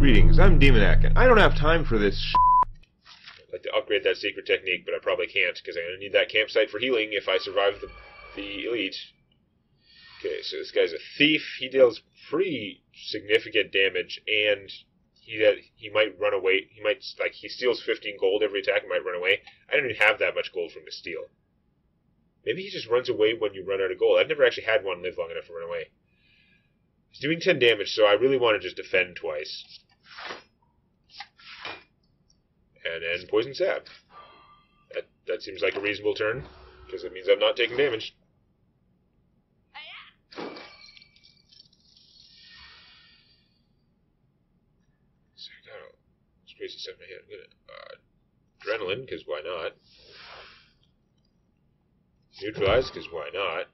Greetings, I'm Demonac, and I don't have time for this sh**. I'd like to upgrade that secret technique, but I probably can't, because I'm going to need that campsite for healing if I survive the elite. Okay, so this guy's a thief. He deals pretty significant damage, and he might run away. He steals 15 gold every attack and might run away. I don't even have that much gold for him to steal. Maybe he just runs away when you run out of gold. I've never actually had one live long enough to run away. He's doing 10 damage, so I really want to just defend twice. And then Poison Stab. That seems like a reasonable turn, because it means I'm not taking damage. So I got all this crazy stuff in my head. I'm gonna Adrenaline, because why not? Neutralize, because why not?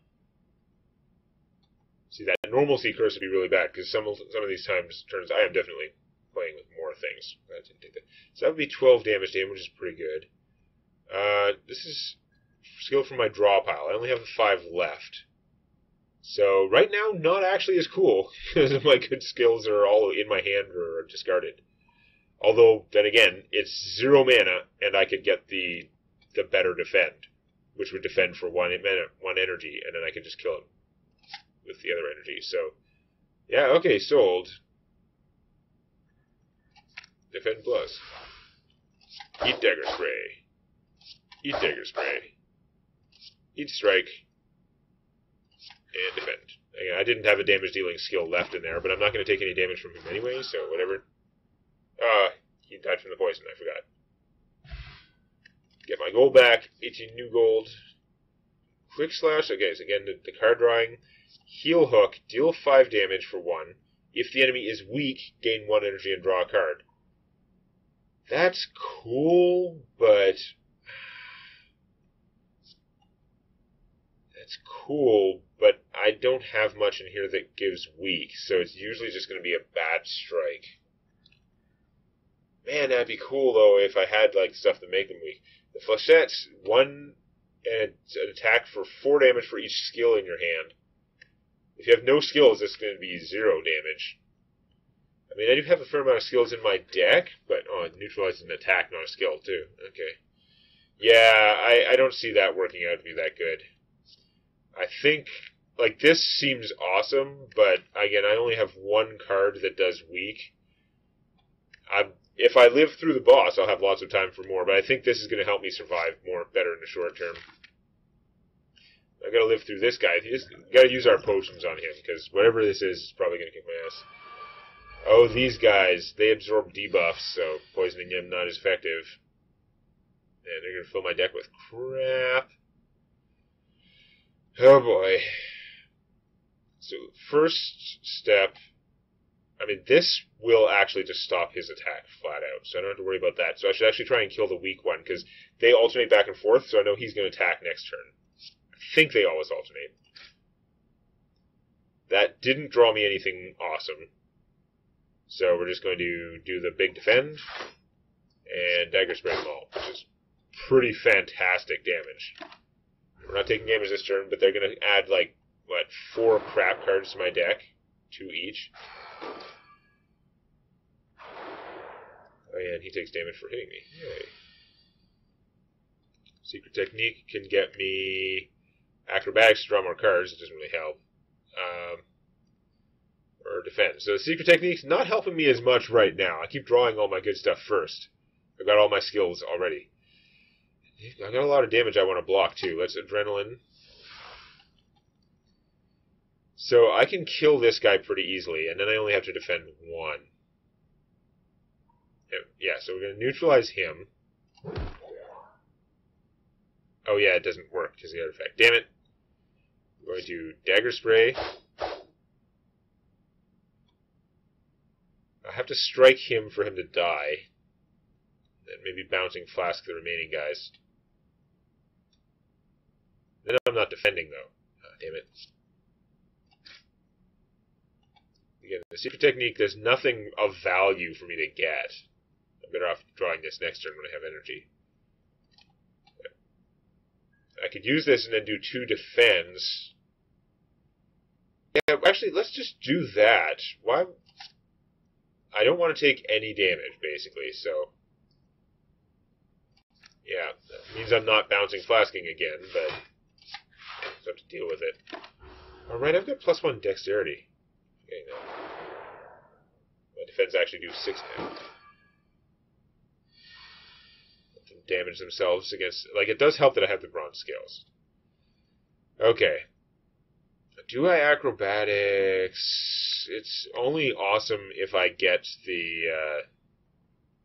See, that normalcy curse would be really bad, because some of these turns I am definitely playing with more things. I didn't take that. So that would be 12 damage to him, which is pretty good. This is skill from my draw pile. I only have 5 left. So right now, not actually as cool, because my good skills are all in my hand or are discarded. Although, then again, it's 0 mana, and I could get the better defend, which would defend for 1 energy, and then I could just kill him with the other energy. So, yeah, okay, sold. Defend plus. Eat Dagger Spray. Eat Dagger Spray. Eat Strike. And defend. Again, I didn't have a damage dealing skill left in there, but I'm not going to take any damage from him anyway, so whatever. He died from the poison, I forgot. Get my gold back. 18 new gold. Quick Slash. Okay, so again, the card drawing. Heal Hook. Deal 5 damage for 1. If the enemy is weak, gain 1 energy and draw a card. That's cool, but... I don't have much in here that gives weak, so it's usually just going to be a bad strike. Man, that'd be cool, though, if I had, stuff to make them weak. The Flechettes, 1 and an attack for 4 damage for each skill in your hand. If you have no skills, it's going to be 0 damage. I mean, I do have a fair amount of skills in my deck, but, it neutralizes an attack, not a skill, too. Okay. Yeah, I don't see that working out to be that good. I think, this seems awesome, but, again, I only have 1 card that does weak. If I live through the boss, I'll have lots of time for more, but I think this is going to help me survive better in the short term. I've got to live through this guy. We've got to use our potions on him, because whatever this is probably going to kick my ass. Oh, these guys, they absorb debuffs, so poisoning them not as effective. And they're going to fill my deck with crap. Oh boy. So, first step, this will actually just stop his attack flat out, so I don't have to worry about that. So I should actually try and kill the weak one, because they alternate back and forth, so I know he's going to attack next turn. I think they always alternate. That didn't draw me anything awesome. So we're just going to do the big defend, and Dagger Spray them all, which is pretty fantastic damage. We're not taking damage this turn, but they're going to add, 4 crap cards to my deck? 2 each. Oh yeah, and he takes damage for hitting me. Yay. Secret Technique can get me Acrobatics to draw more cards. It doesn't really help. Or defend. So the Secret Technique's not helping me as much right now. I keep drawing all my good stuff first. I've got all my skills already. I've got a lot of damage I want to block, too. Let's Adrenaline. So I can kill this guy pretty easily, and then I only have to defend 1. Yeah, so we're going to neutralize him. Oh yeah, it doesn't work because of the artifact. Damn it. We're going to Dagger Spray. I have to strike him for him to die. Then maybe Bouncing Flask the remaining guys. Then I'm not defending, though. Oh, damn it. Again, the Secret Technique, there's nothing of value for me to get. I'm better off drawing this next turn when I have energy. I could use this and then do 2 defends. Yeah, actually, let's just do that. Why? I don't want to take any damage, basically, so... Yeah, that means I'm not bouncing flasking again, but I have to deal with it. Alright, I've got +1 dexterity. Okay, no. My defense actually do 6 now. Let them damage themselves against... Like, it does help that I have the bronze scales. Okay. Do I acrobatics? It's only awesome if I get the...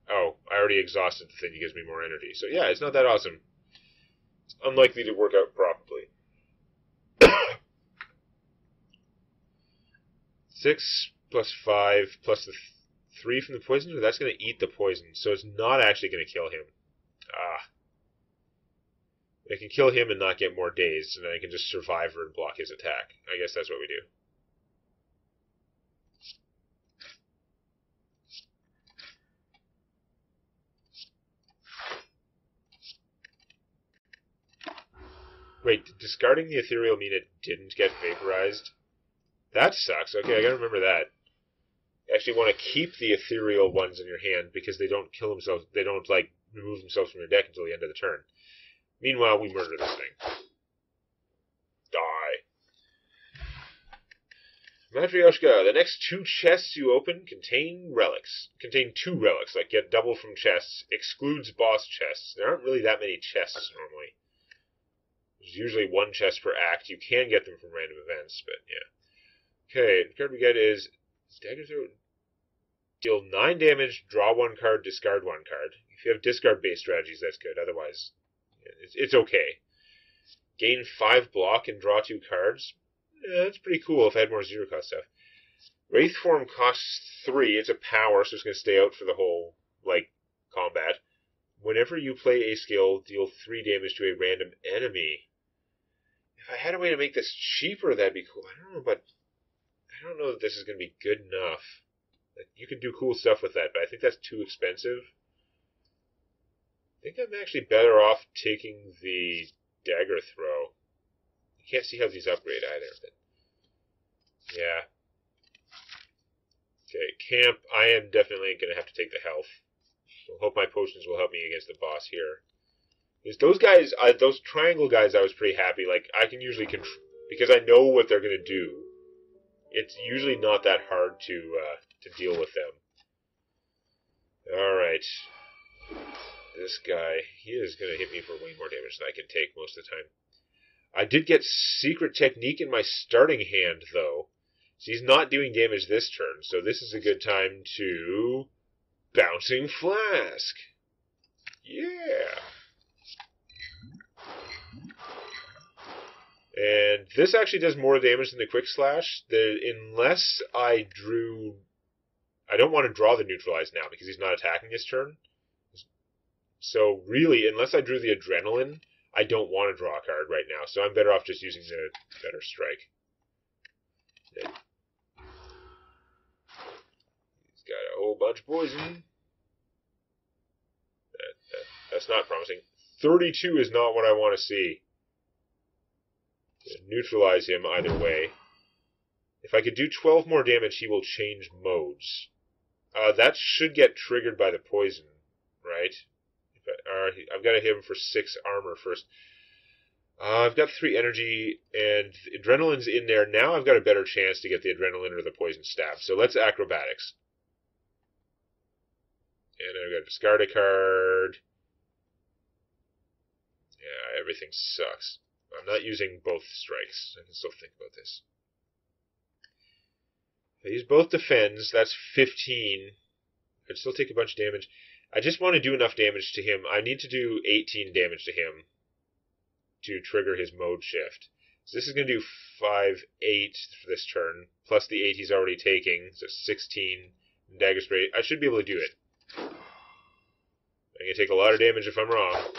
Oh, I already exhausted the thing that gives me more energy. So yeah, it's not that awesome. It's unlikely to work out properly. 6 plus 5 plus the 3 from the poison, that's going to eat the poison. So it's not actually going to kill him. I can kill him and not get more dazed, and then I can just survive and block his attack. I guess that's what we do. Wait, did discarding the ethereal mean it didn't get vaporized? That sucks. Okay, I gotta remember that. You actually want to keep the ethereal ones in your hand because they don't kill themselves. They don't, like, remove themselves from your deck until the end of the turn. Meanwhile, we murder this thing. Die. Matryoshka, the next 2 chests you open contain relics. Contain 2 relics, like get double from chests. Excludes boss chests. There aren't really that many chests normally. There's usually 1 chest per act. You can get them from random events, but yeah. Okay, the card we get is Dagger Throw. Deal 9 damage, draw 1 card, discard 1 card. If you have discard-based strategies, that's good. Otherwise, it's okay. Gain 5 block and draw 2 cards. Yeah, that's pretty cool if I had more 0-cost stuff. Wraith Form costs 3. It's a power, so it's going to stay out for the whole, like, combat. Whenever you play a skill, deal 3 damage to a random enemy. If I had a way to make this cheaper, that'd be cool. I don't know that this is going to be good enough. Like, you can do cool stuff with that, but I think that's too expensive. I think I'm actually better off taking the dagger throw. You can't see how these upgrade either, but yeah. Okay, camp. I am definitely going to have to take the health. So hope my potions will help me against the boss here. Because those guys, those triangle guys, I was pretty happy. Like, I can usually because I know what they're going to do. It's usually not that hard to deal with them. All right. This guy, he is going to hit me for way more damage than I can take most of the time. I did get Secret Technique in my starting hand, though. So he's not doing damage this turn, so this is a good time to... Bouncing Flask! Yeah! And this actually does more damage than the Quick Slash. Unless I drew... I don't want to draw the Neutralize now, because he's not attacking his turn. So really, unless I drew the Adrenaline, I don't want to draw a card right now. So I'm better off just using the Better Strike. Yeah. He's got a whole bunch of poison. That's not promising. 32 is not what I want to see. Neutralize him either way. If I could do 12 more damage, he will change modes. That should get triggered by the poison, right? I've got to hit him for 6 armor first. I've got 3 energy, and adrenaline's in there. Now I've got a better chance to get the adrenaline or the poison stab. So let's acrobatics. And I've got to discard a card. Yeah, everything sucks. I'm not using both strikes. I can still think about this. If I use both defends, that's 15. I'd still take a bunch of damage. I just want to do enough damage to him. I need to do 18 damage to him to trigger his mode shift. So this is going to do 5, 8 for this turn, plus the 8 he's already taking, so 16 dagger spray. I should be able to do it. I'm going to take a lot of damage if I'm wrong.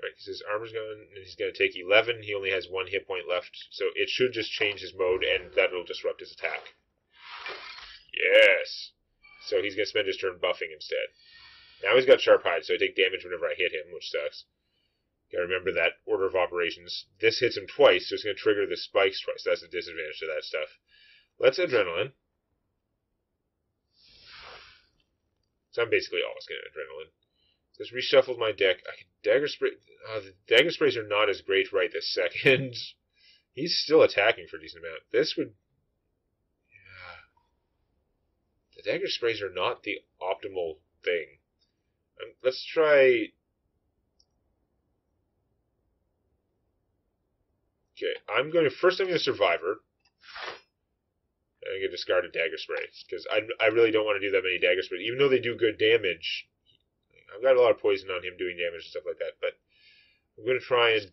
Right, because his armor's gone, and he's going to take 11. He only has 1 hit point left, so it should just change his mode, and that'll disrupt his attack. Yes! So he's going to spend his turn buffing instead. Now he's got Sharp Hide, so I take damage whenever I hit him, which sucks. Gotta remember that order of operations. This hits him twice, so it's going to trigger the spikes twice. That's a disadvantage to that stuff. Let's Adrenaline. So I'm basically always getting adrenaline. Just reshuffled my deck. I could dagger spray. The dagger sprays are not as great right this second. He's still attacking for a decent amount. This would. Yeah. The dagger sprays are not the optimal thing. Let's try. Okay, I'm going to Survivor. And I'm going to discard a dagger spray because I really don't want to do that many dagger sprays, even though they do good damage. I've got a lot of poison on him doing damage and stuff like that, but I'm going to try and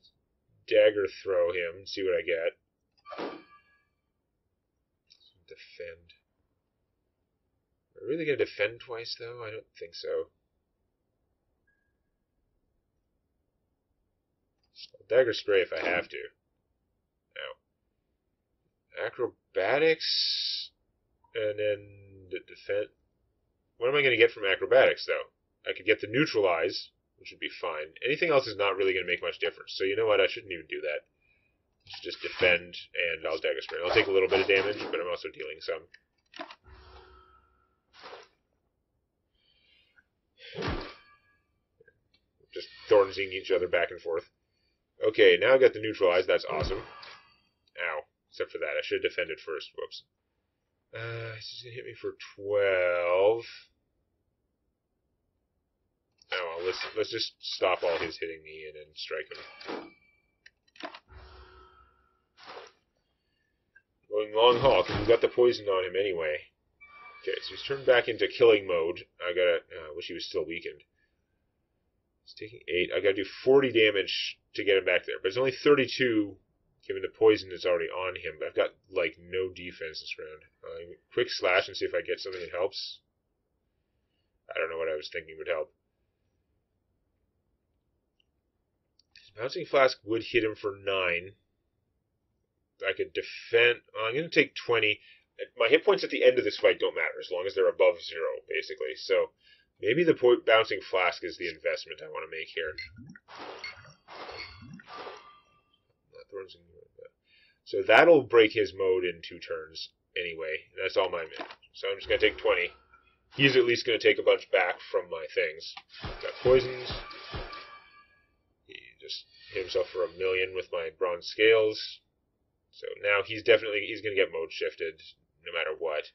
dagger throw him and see what I get. Defend. Are we really going to defend twice, though? I don't think so. I'll dagger spray if I have to. Now. Acrobatics. And then the defend. What am I going to get from acrobatics, though? I could get the neutralize, which would be fine. Anything else is not really going to make much difference. So you know what? I shouldn't even do that. Just defend, and I'll dagger spray. I'll take a little bit of damage, but I'm also dealing some. Just thornsing each other back and forth. Okay, now I got the neutralize. That's awesome. Ow. Except for that. I should have defended first. Whoops. He's going to hit me for 12. Oh, well, let's just stop all his hitting me and then strike him. Going long haul, because we've got the poison on him anyway. Okay, so he's turned back into killing mode. I wish he was still weakened. He's taking 8. I gotta do 40 damage to get him back there. But it's only 32, given the poison that's already on him. But I've got, like, no defense this round. Quick slash and see if I get something that helps. I don't know what I was thinking would help. Bouncing Flask would hit him for 9. I could defend. I'm going to take 20. My hit points at the end of this fight don't matter, as long as they're above 0, basically. So maybe the Bouncing Flask is the investment I want to make here. So that'll break his mode in 2 turns anyway. That's all my minute. So I'm just going to take 20. He's at least going to take a bunch back from my things. Got poisons. He just hit himself for 1 million with my bronze scales. So now he's going to get mode shifted no matter what.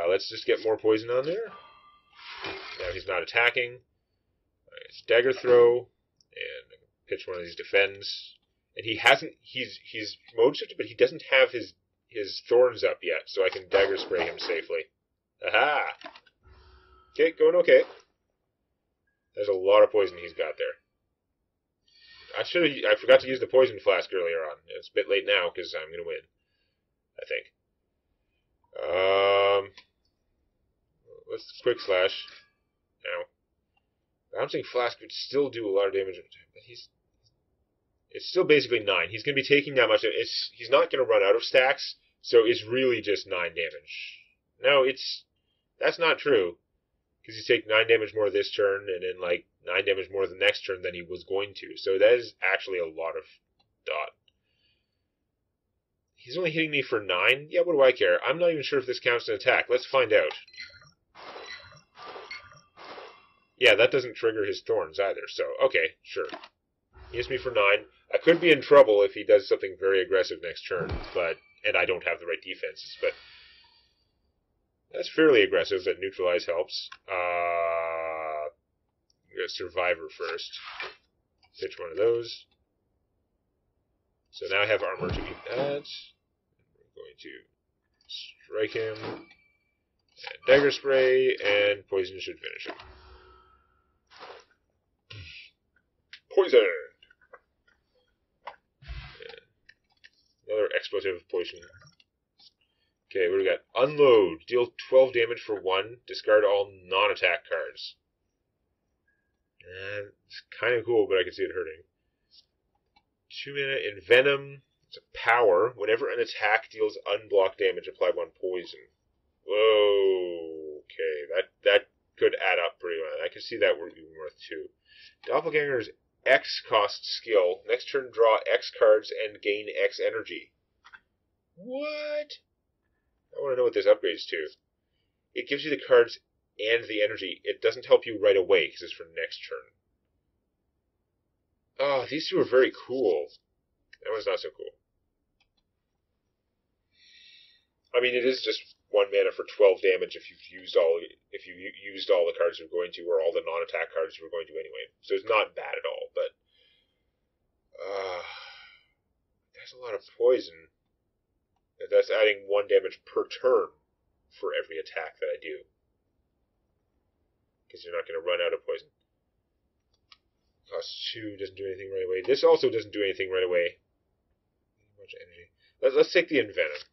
Let's just get more poison on there. Now he's not attacking. It's dagger throw, and pitch one of these defends. And he's mode shifted, but he doesn't have his thorns up yet, so I can dagger spray him safely. Aha! Okay, going okay. There's a lot of poison he's got there. I forgot to use the poison flask earlier on. It's a bit late now because I'm going to win, I think. Let's quick slash. Now, bouncing flask would still do a lot of damage, but it's still basically 9. He's going to be taking that much. He's not going to run out of stacks, so it's really just 9 damage. No, that's not true, because he's taking 9 damage more this turn, and then like 9 damage more the next turn than he was going to. So that is actually a lot of dot. He's only hitting me for 9? Yeah, what do I care? I'm not even sure if this counts as an attack. Let's find out. Yeah, that doesn't trigger his thorns either, so okay, sure. He hits me for 9. I could be in trouble if he does something very aggressive next turn, and I don't have the right defenses, but that's fairly aggressive, but neutralize helps. I'm going to Survivor first. Pitch one of those. So now I have armor to beat that. We're going to strike him. And dagger spray, and poison should finish him. Poisoned! Another expletive poison. Okay, what do we got? Unload. Deal 12 damage for 1. Discard all non-attack cards. It's kind of cool, but I can see it hurting. 2 mana Envenom. It's a power. Whenever an attack deals unblocked damage, apply 1 poison. Whoa. Okay, that could add up pretty well. I can see that would be worth 2. Doppelganger's X cost skill. Next turn, draw X cards and gain X energy. What? I want to know what this upgrades to. It gives you the cards and the energy, it doesn't help you right away because it's for next turn. Oh, these two are very cool. That one's not so cool. I mean, it is just 1 mana for 12 damage if you've used all the cards you're going to, or all the non-attack cards you were going to anyway. So it's not bad at all, but that's a lot of poison. That's adding 1 damage per turn for every attack that I do, because you're not going to run out of poison. Cost 2 doesn't do anything right away. This also doesn't do anything right away. Much energy. Let's take the Envenom.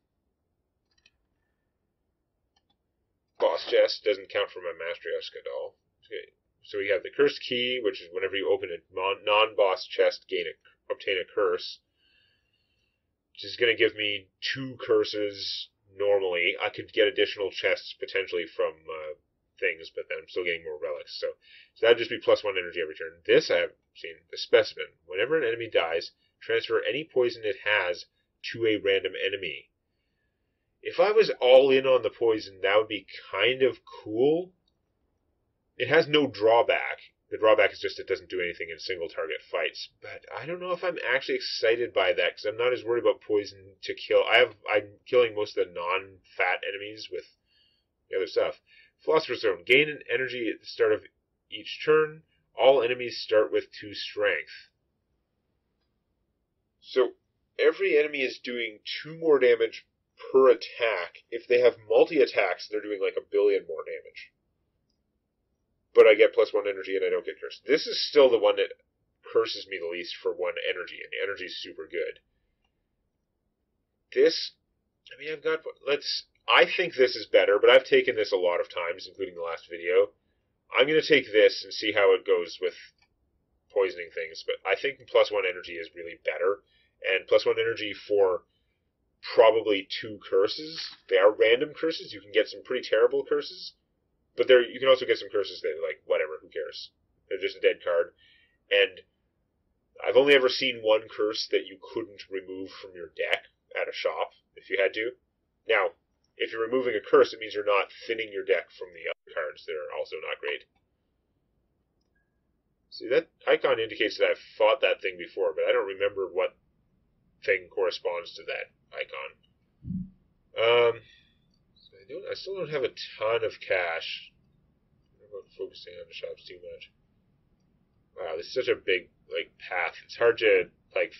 Boss chest doesn't count for my Mastery Husk at all. Okay. So we have the Cursed Key, which is whenever you open a non-boss chest, obtain a curse. Which is going to give me 2 curses normally. I could get additional chests potentially from things, but then I'm still getting more relics. So that'd just be +1 energy every turn. This I haven't seen. The Specimen. Whenever an enemy dies, transfer any poison it has to a random enemy. If I was all in on the poison, that would be kind of cool. It has no drawback. The drawback is just it doesn't do anything in single target fights. But I don't know if I'm actually excited by that, because I'm not as worried about poison to kill. I'm killing most of the non-fat enemies with the other stuff. Philosopher's Stone. Gain an energy at the start of each turn. All enemies start with 2 strength. So every enemy is doing 2 more damage per attack. If they have multi-attacks, they're doing like 1 billion more damage. But I get +1 energy and I don't get cursed. This is still the one that curses me the least for 1 energy, and the energy is super good. This, I mean, I think this is better, but I've taken this a lot of times, including the last video. I'm going to take this and see how it goes with poisoning things, but I think +1 energy is really better, and +1 energy for probably 2 curses. They are random curses. You can get some pretty terrible curses, but you can also get some curses that are like, whatever, who cares? They're just a dead card. And I've only ever seen 1 curse that you couldn't remove from your deck at a shop if you had to. Now, if you're removing a curse, it means you're not thinning your deck from the other cards that are also not great. See, that icon indicates that I've fought that thing before, but I don't remember what thing corresponds to that icon. I still don't have a ton of cash. I'm not focusing on the shops too much. Wow, this is such a big path. It's hard to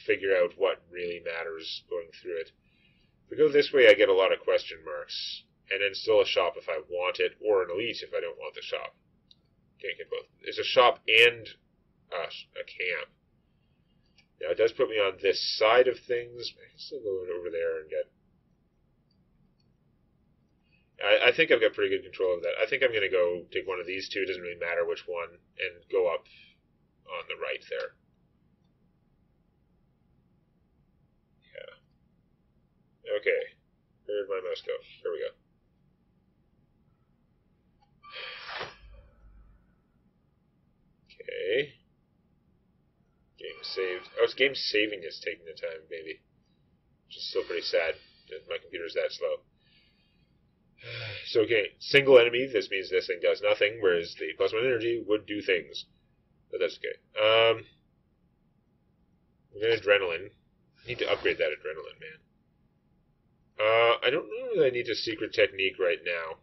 figure out what really matters going through it. If I go this way, I get a lot of question marks, and then still a shop if I want it, or an elite if I don't want the shop. Can't get both. There's a shop and a camp. Now, it does put me on this side of things. I can still go over there and get... I think I've got pretty good control of that. I think I'm going to go take one of these two, it doesn't really matter which one, and go up on the right there. Yeah. Okay. Where did my mouse go? There we go. Okay. Game saved. Oh, it's game saving is taking the time, maybe. Which is still pretty sad that my computer's that slow. So, okay, single enemy, this means this thing does nothing, whereas the +1 energy would do things. But that's okay. We're going to adrenaline. I need to upgrade that adrenaline, man. I don't know that I need a secret technique right now.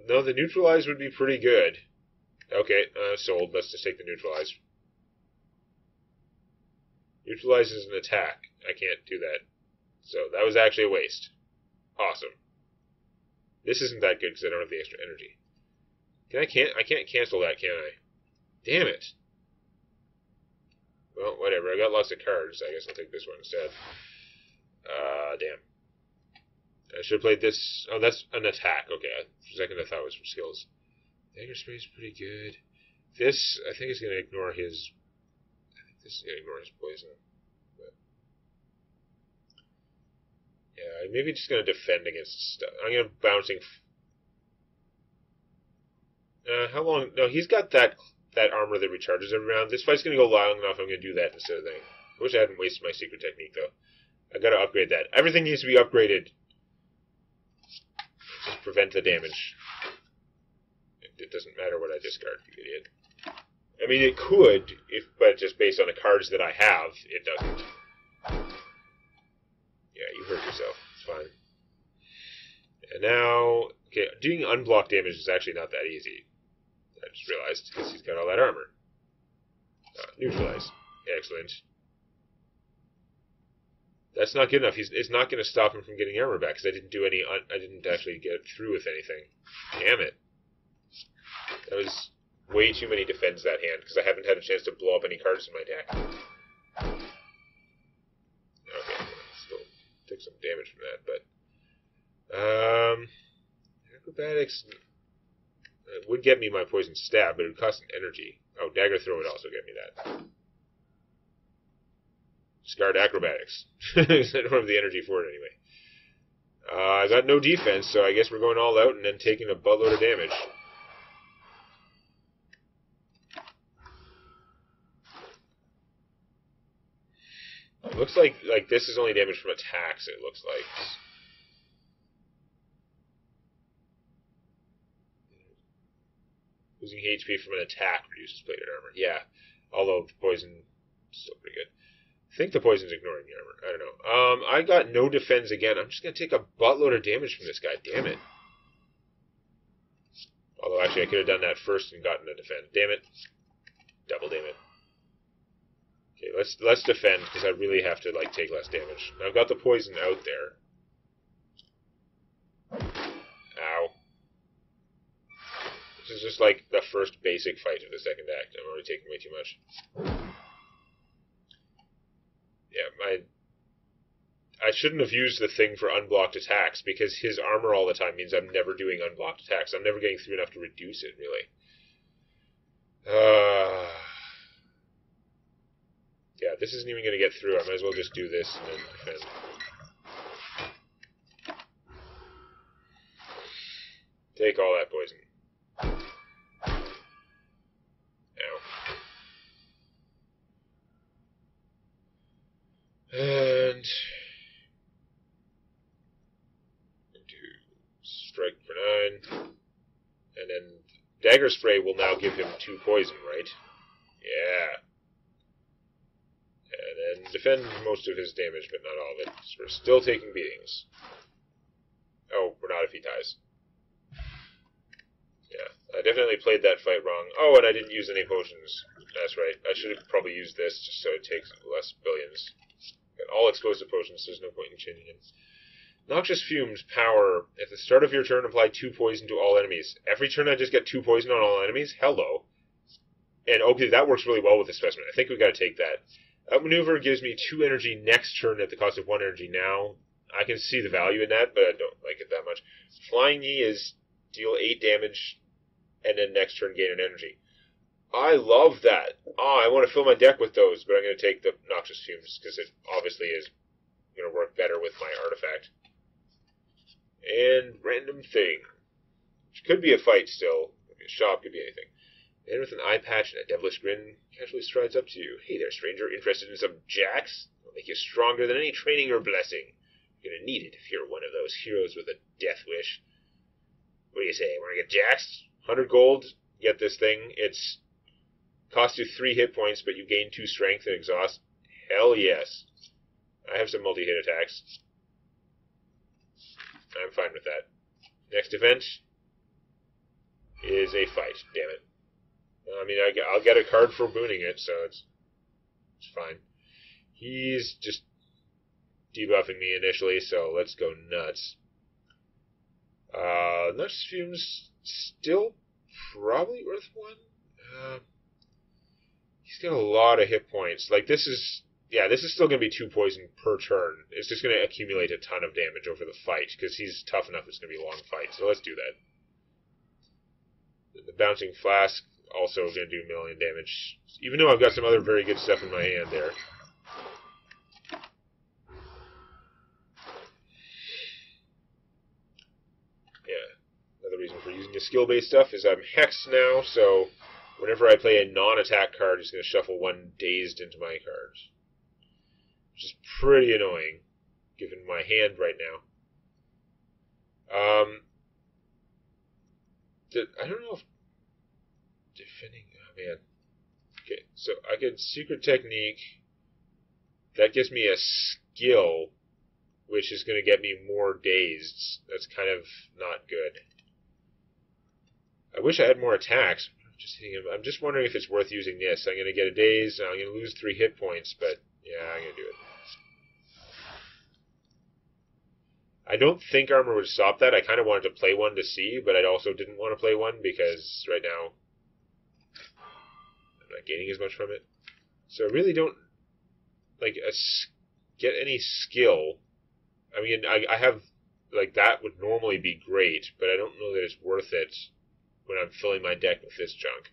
No, the neutralize would be pretty good. Okay, sold. Let's just take the neutralize. Neutralize is an attack. I can't do that. So that was actually a waste. Awesome. This isn't that good because I don't have the extra energy. I can't cancel that, can I? Damn it. Well, whatever. I got lots of cards. I guess I'll take this one instead. Damn. I should have played this. Oh, that's an attack. Okay. For a second I thought it was for skills. Dagger Spray is pretty good. This, I think, is going to ignore his... I think this is going to ignore his poison. But yeah, I'm maybe just going to defend against stuff. I'm going to bouncing... how long... No, he's got that armor that recharges every round. This fight's going to go long enough. I'm going to do that instead of that. I wish I hadn't wasted my secret technique, though. I got to upgrade that. Everything needs to be upgraded. Just prevent the damage. it doesn't matter what I discard, you idiot. I mean, it could, but just based on the cards that I have, it doesn't. Yeah, you hurt yourself. It's fine. And now, okay, doing unblocked damage is actually not that easy. I just realized, because he's got all that armor. Neutralize. Excellent. That's not good enough. It's not going to stop him from getting armor back, because I didn't actually get through with anything. Damn it. That was way too many defends that hand, because I haven't had a chance to blow up any cards in my deck. Okay, still took some damage from that, but... acrobatics would get me my poison stab, but it would cost an energy. Oh, dagger throw would also get me that. Discard acrobatics. I don't have the energy for it anyway. I got no defense, so I guess we're going all out and then taking a buttload of damage. It looks like this is only damage from attacks, it looks like. Losing HP from an attack reduces plated armor. Yeah, although the poison is still pretty good. I think the poison's ignoring the armor. I don't know. I got no defense again. I'm just going to take a buttload of damage from this guy. Damn it. Although, actually, I could have done that first and gotten a defend. Damn it. Double damn it. Okay, let's defend, because I really have to, take less damage. Now, I've got the poison out there. Ow. This is just the first basic fight of the second act. I'm already taking way too much. Yeah, I shouldn't have used the thing for unblocked attacks, because his armor all the time means I'm never doing unblocked attacks. I'm never getting through enough to reduce it, really. Yeah, this isn't even going to get through. I might as well just do this and then defend. Take all that poison. And do strike for 9. And then dagger spray will now give him 2 poison, right? Yeah. And then defend most of his damage, but not all of it. So we're still taking beatings. Oh, we're not if he dies. Yeah, I definitely played that fight wrong. Oh, and I didn't use any potions. That's right. I should have probably used this just so it takes less billions. All explosive potions, there's no point in changing it. Noxious Fumes, power. At the start of your turn, apply 2 poison to all enemies. Every turn I just get 2 poison on all enemies? Hello. And okay, that works really well with the specimen. I think we gotta take that. Outmaneuver gives me 2 energy next turn at the cost of 1 energy now. I can see the value in that, but I don't like it that much. Flying Knee is deal 8 damage, and then next turn gain an energy. I love that. I want to fill my deck with those, but I'm going to take the Noxious Fumes, because it obviously is going to work better with my artifact. And Random Thing, which could be a fight still. Could be a shop, could be anything. And with an eye patch and a devilish grin, casually strides up to you. Hey there, stranger. Interested in some jacks? It'll make you stronger than any training or blessing. You're going to need it if you're one of those heroes with a death wish. What do you say? Want to get jacks? 100 gold, get this thing. It's costs you 3 hit points, but you gain 2 strength and exhaust. Hell yes. I have some multi-hit attacks. I'm fine with that. Next event is a fight. Damn it. I mean, I'll get a card for booning it, so it's fine. He's just debuffing me initially, so let's go nuts. Noxious Fumes still probably worth 1. He's got a lot of hit points. This is still going to be 2 poison per turn. It's just going to accumulate a ton of damage over the fight, because he's tough enough it's going to be a long fight. So let's do that. The Bouncing Flask also going to do a million damage, even though I've got some other very good stuff in my hand there. Yeah, another reason for using the skill-based stuff is I'm hexed now, so whenever I play a non-attack card, it's going to shuffle 1 dazed into my cards. Which is pretty annoying, given my hand right now. I don't know if Defending, oh man. Okay, so I get secret technique. That gives me a skill, which is going to get me more dazed. That's kind of not good. I wish I had more attacks. I'm just wondering if it's worth using this. I'm going to get a daze, and I'm going to lose 3 hit points, but yeah, I'm going to do it. I don't think armor would stop that. I kind of wanted to play one to see, but I also didn't want to play one because right now I'm not gaining as much from it. So I really don't get any skill. I mean, I have, that would normally be great, but I don't know that it's worth it when I'm filling my deck with this junk.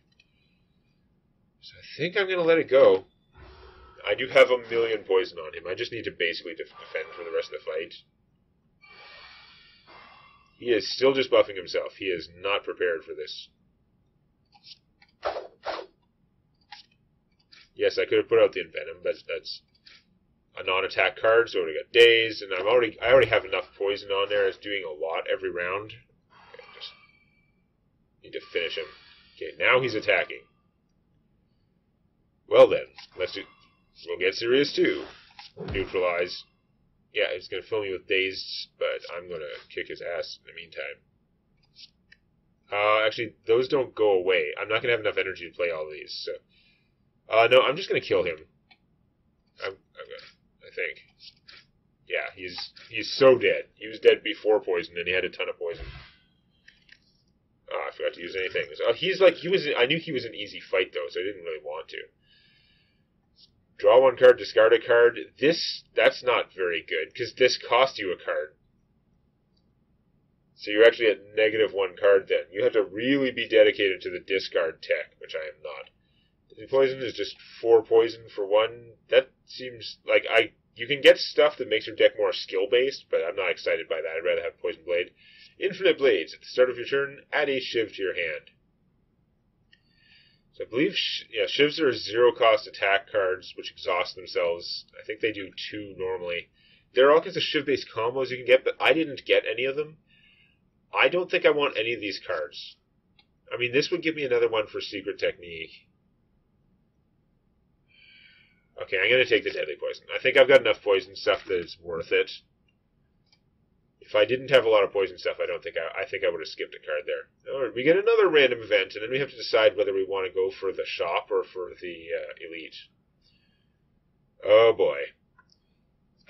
So I think I'm going to let it go. I do have 1,000,000 poison on him. I just need to basically defend for the rest of the fight. He is still just buffing himself. He is not prepared for this. Yes, I could have put out the Envenom, but that's a non-attack card, so I would have got dazed, and I already have enough poison on there. It's doing a lot every round. Okay, just need to finish him. Okay, now he's attacking. Well then, we'll get serious too. Neutralize. Yeah, it's going to fill me with dazed, but I'm going to kick his ass in the meantime. Actually, those don't go away. I'm not going to have enough energy to play all these, so... no, I'm just going to kill him. I'm gonna, I think. Yeah, he's so dead. He was dead before poison, and he had a ton of poison. Oh, I forgot to use anything. I knew he was an easy fight, though, so I didn't really want to. Draw 1 card, discard a card. That's not very good, because this costs you a card. So you're actually at -1 card then. You have to really be dedicated to the discard tech, which I am not. The poison is just 4 poison for 1. That seems like you can get stuff that makes your deck more skill-based, but I'm not excited by that. I'd rather have Poison Blade. Infinite Blades. At the start of your turn, add a Shiv to your hand. So I believe, Shivs are 0-cost attack cards, which exhaust themselves. I think they do 2 normally. There are all kinds of Shiv-based combos you can get, but I didn't get any of them. I don't think I want any of these cards. I mean, this would give me another one for Secret Technique. Okay, I'm going to take the Deadly Poison. I think I've got enough poison stuff that it's worth it. If I didn't have a lot of poison stuff, I think I would have skipped a card there. Alright, we get another random event, and then we have to decide whether we want to go for the shop or for the elite. Oh boy.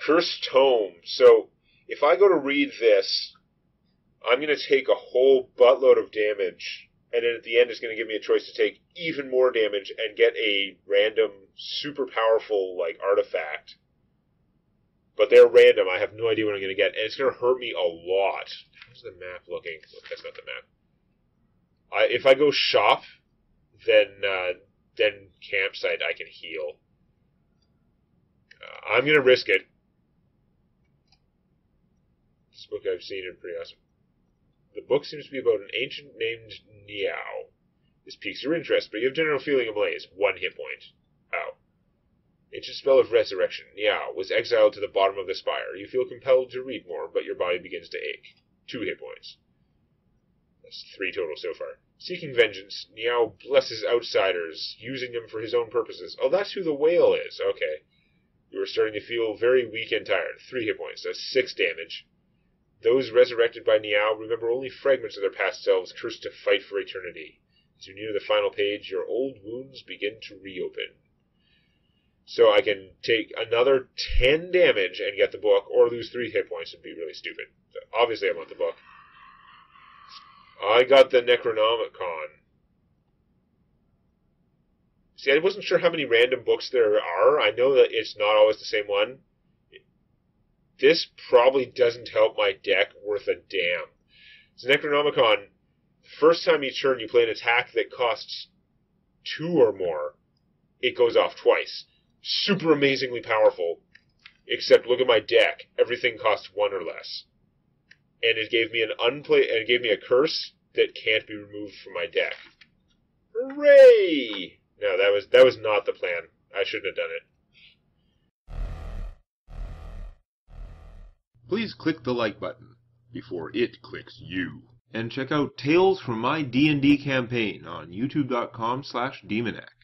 Cursed Tome. So, if I go to read this, I'm going to take a whole buttload of damage, and then at the end it's going to give me a choice to take even more damage and get a random, super powerful, artifact. But they're random. I have no idea what I'm going to get. And it's going to hurt me a lot. How's the map looking? Look, that's not the map. If I go shop, then campsite, I can heal. I'm going to risk it. This book I've seen is pretty awesome. The book seems to be about an ancient named Niao. This piques your interest, but you have general feeling of malaise. 1 hit point. Ow. Ancient spell of resurrection. Niao was exiled to the bottom of the spire. You feel compelled to read more, but your body begins to ache. 2 hit points. That's 3 total so far. Seeking vengeance. Niao blesses outsiders, using them for his own purposes. Oh, that's who the whale is. Okay. You are starting to feel very weak and tired. 3 hit points. That's 6 damage. Those resurrected by Niao remember only fragments of their past selves, cursed to fight for eternity. As you near the final page, your old wounds begin to reopen. So I can take another 10 damage and get the book, or lose 3 hit points and be really stupid. So obviously I want the book. I got the Necronomicon. See, I wasn't sure how many random books there are. I know that it's not always the same one. This probably doesn't help my deck worth a damn. So Necronomicon, the first time each turn you play an attack that costs 2 or more, it goes off twice. Super amazingly powerful. Except look at my deck. Everything costs 1 or less. And it gave me it gave me a curse that can't be removed from my deck. Hooray! No, that was not the plan. I shouldn't have done it. Please click the like button before it clicks you. and check out Tales from My D&D Campaign on youtube.com/demonac.